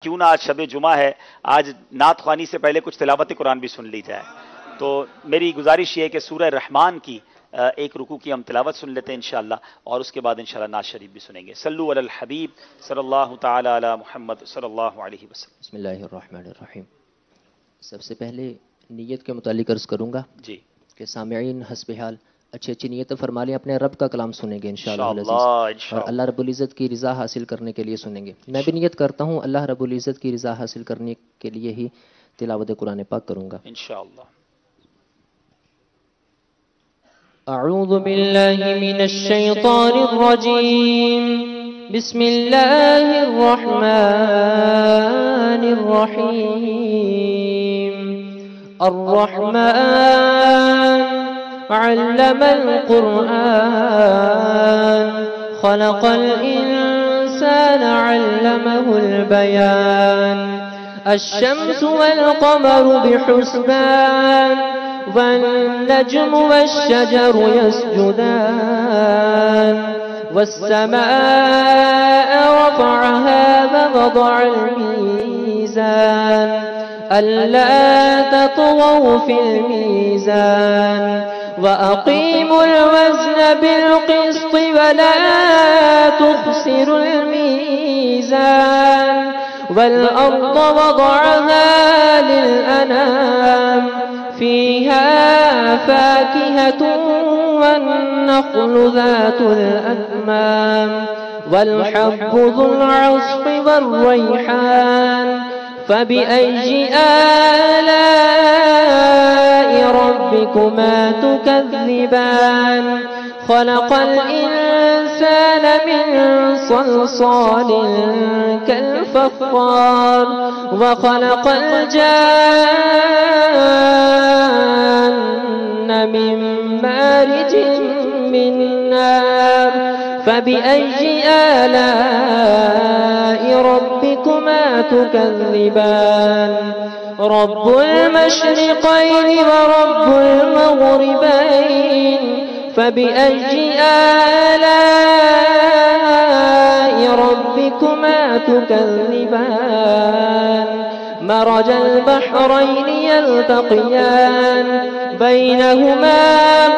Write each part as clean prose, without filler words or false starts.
क्यों ना आज शब जुमा है, आज नात ख्वानी से पहले कुछ तिलावत कुरान भी सुन ली जाए। तो मेरी गुजारिश ये है कि सूरह रहमान की एक रुकू की हम तिलावत सुन लेते हैं इंशाअल्लाह, और उसके बाद इंशाअल्लाह नात शरीफ भी सुनेंगे। सल्लु अलल हबीब सल्लल्लाहु तआला अला मुहम्मद सल्लल्लाहु अलैहि वसल्लम। बिस्मिल्लाहिर्रहमानिर्रहीम। सबसे पहले नीयत के मुतालिक अर्ज़ करूँगा जी कि सामिईन हस्बे हाल अच्छी अच्छी नीयत फरमा लें, अपने रब का कलाम सुनेंगे इंशाअल्लाह और अल्लाह रब्बुल इज़्ज़त की रज़ा हासिल करने के लिए सुनेंगे। मैं भी नीयत करता हूँ अल्लाह रब्बुल इज़्ज़त की रज़ा हासिल करने के लिए ही तिलावत कुरान पाक करूँगा इंशाअल्लाह। अऊज़ु बिल्लाहि मिनश शैतानिर रजीम। बिस्मिल्लाहिर रहमानिर रहीम। अर्रहमान अल्लमल कुरआन खलक़ल इंसान अल्लमहुल बयान। अश्शम्सु वल क़मरु बिहुस्बान वन्नज्मु वश्शजरु यस्जुदान। वस्समाअ रफ़अहा ववضअल मीज़ान अल्ला ततग़ौ फ़िल मीज़ान वअक़ीमुल वज़न बिलक़िस्ति वला तुख़सिरुल मीज़ान। वल्अर्ض वضعها للأنام فيها فاكهة والنخل ذات الأكمام والحب ذو العصف والريحان فبأي آلاء ربكما تكذبان؟ خلق الإنسان من صلصال كالفخار وخلق الجان من مارج من نار فبأي آلاء ربكما تكذبان؟ رب المشرقين ورب المغربين فبأي آلاء ربكما تكذبان؟ مرج البحرين يلتقيان بينهما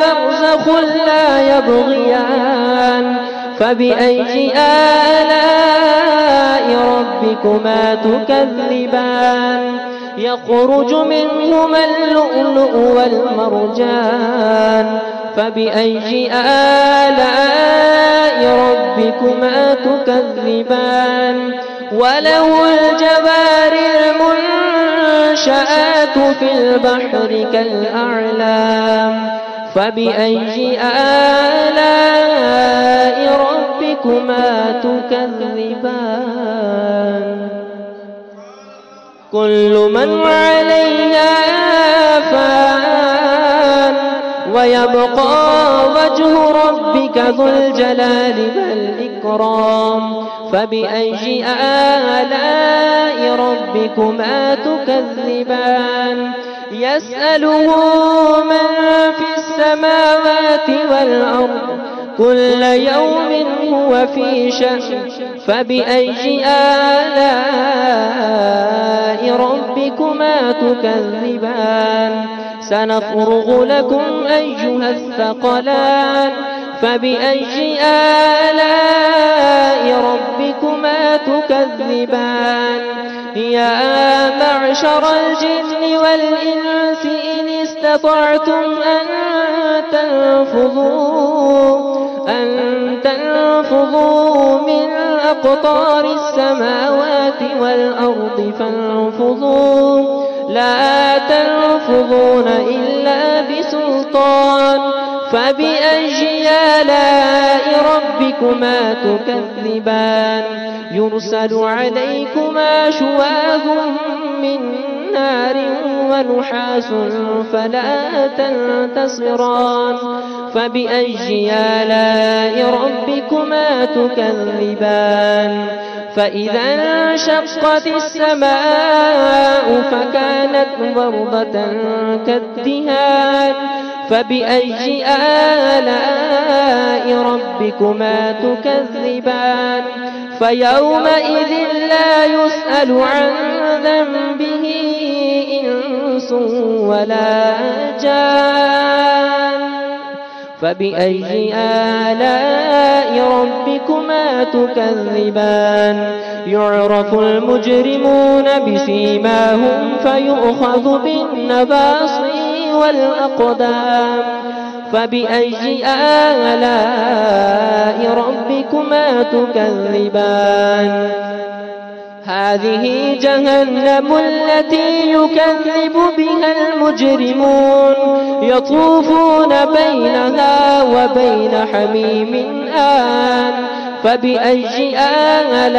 برزخ لا يبغيان فبأي آلاء ربكما تكذبان؟ يخرج منهما اللؤلؤ والمرجان فبأي آلاء ربكما تكذبان؟ وله الجوار المنشآت في البحر كالأعلام فبأي آلاء ربكما تكذبان؟ كل من عليها فان ويبقى وجه ربك ذو الجلال والإكرام فبأي آلاء ربكما تكذبان؟ يسأله من في السماوات والأرض كل يوم هو في شأن فبأي آلاء ربكما تكذبان؟ سنفرغ لكم أيها الثقلان فبأي آلاء ربكما تكذبان؟ يا معشر الجن والإنس إن استطعتم أن تنفذوا من أقطار السماوات والأرض فانفذوا لا تنفذون إلا بسلطان فبأي آلاء ربكما تكذبان؟ يرسل عليكما شواظ من نار ونحاس فلا تنتصران فبأي آلاء ربكما تكذبان؟ فإذا انشقت السماء فكانت وردة كالدهان فبأي آلاء ربكما تكذبان؟ فيومئذ لا يسأل عن ذنبه إنس ولا جان. فبأي آلاء ربكما تكذبان؟ يعرف المجرمون بسيماهم فيؤخذ بالنواصي والأقدام. فبأي آلاء ربكما تكذبان؟ هذه جهنم التي يكذب بها المجرمون يطوفون بينها وبين حميم آن. فبأي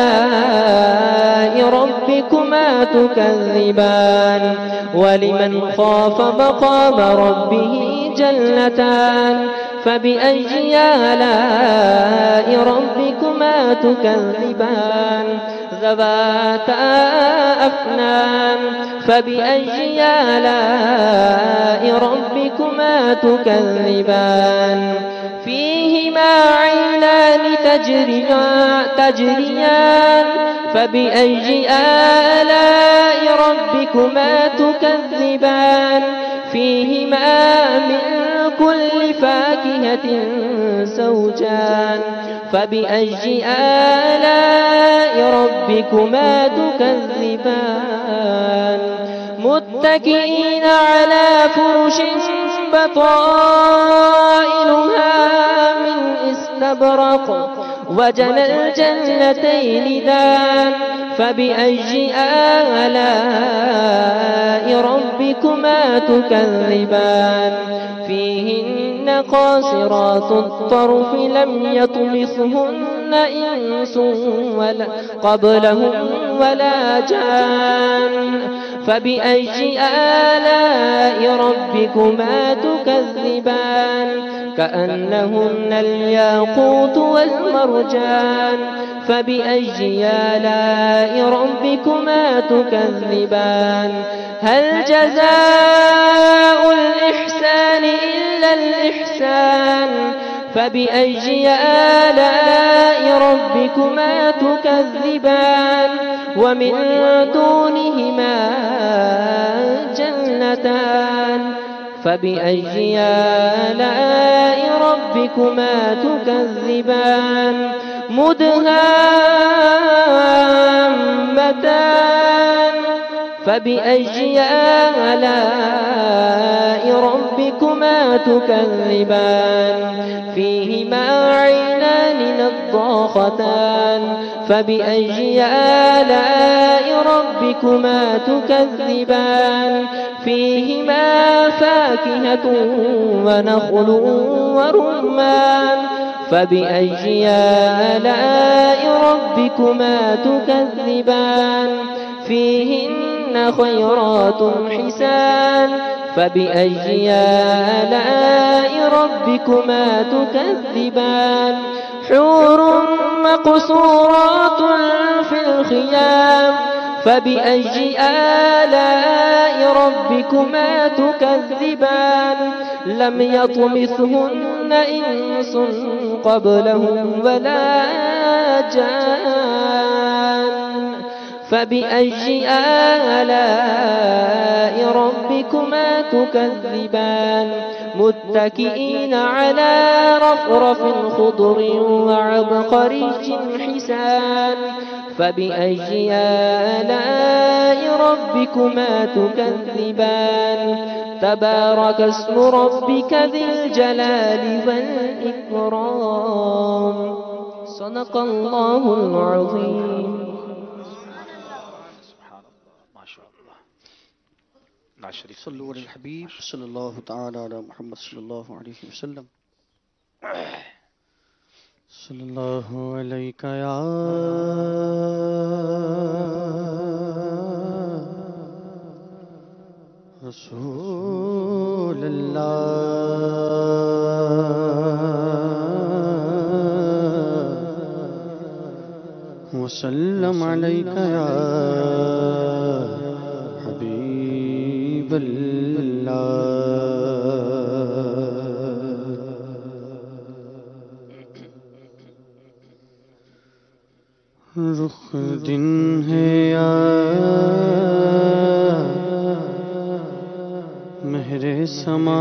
آلاء ربكما تكذبان؟ ولمن خاف مقام ربه جنتان. فبأي آلاء ربكما تكذبان؟ ذواتا أفنان. فبأي آلاء ربكما تكذبان؟ فيهما عينان تجريان. فبأي آلاء ربكما تكذبان؟ فيهما من كل فاكهة زوجان. فبأي آلاء ربكما تكذبان؟ متكئين على فرش بطائنها من استبرق وجنى الجنتين دان. فبأي آلاء ربكما تكذبان؟ فيهن قاصرات الطرف لم يطمثهن إنس ولا قبلهم ولا جان. فبأي آلاء ربكما تكذبان؟ كأنهن الياقوت والمرجان. فبأي آلاء ربكما تكذبان؟ هل جزاء الإحسان إلا الإحسان؟ فبأي آلاء ربكما تكذبان؟ ومن دونهما جنتان. فبأي آلاء ربكما تكذبان؟ مدهامتان. فبأي آلاء ربكما تكذبان؟ فيهما عينان نضاختان. فبأي آلاء ربكما تكذبان؟ فيهما فاكهة ونخل ورمان. فبأي آلاء ربكما تكذبان؟ فيهن خيرات حسان. فبأي آلاء ربكما تكذبان؟ حور مقصورات في الخيام. فبأي آلاء ربكما تكذبان؟ لم يطمثهن إنس قبلهم ولا جان. فبأي آلاء ربكما تكذبان؟ متكئين على رفرف خضر وعبقري حسان. فبأي آلاء ربكما تكذبان؟ تبارك اسم ربك ذي الجلال والإكرام. صدق الله العظيم. صلوا على الحبيب صلى الله تعالى على محمد صلى الله عليه وسلم. صلى الله عليك يا رسول الله وسلم عليك يا حبيب الله. سما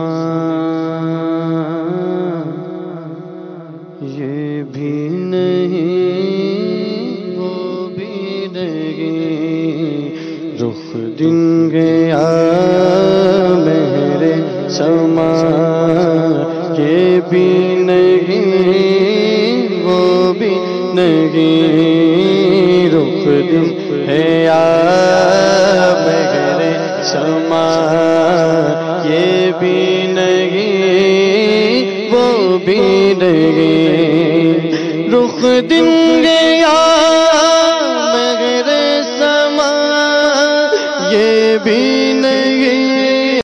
یہ بھی نہیں وہ بھی نہیں رخ دن گیا میرے سما یہ بھی نہیں وہ بھی نہیں رخ دن گیا میرے سما یہ بھی نہیں وہ بھی نہیں رخ دن گے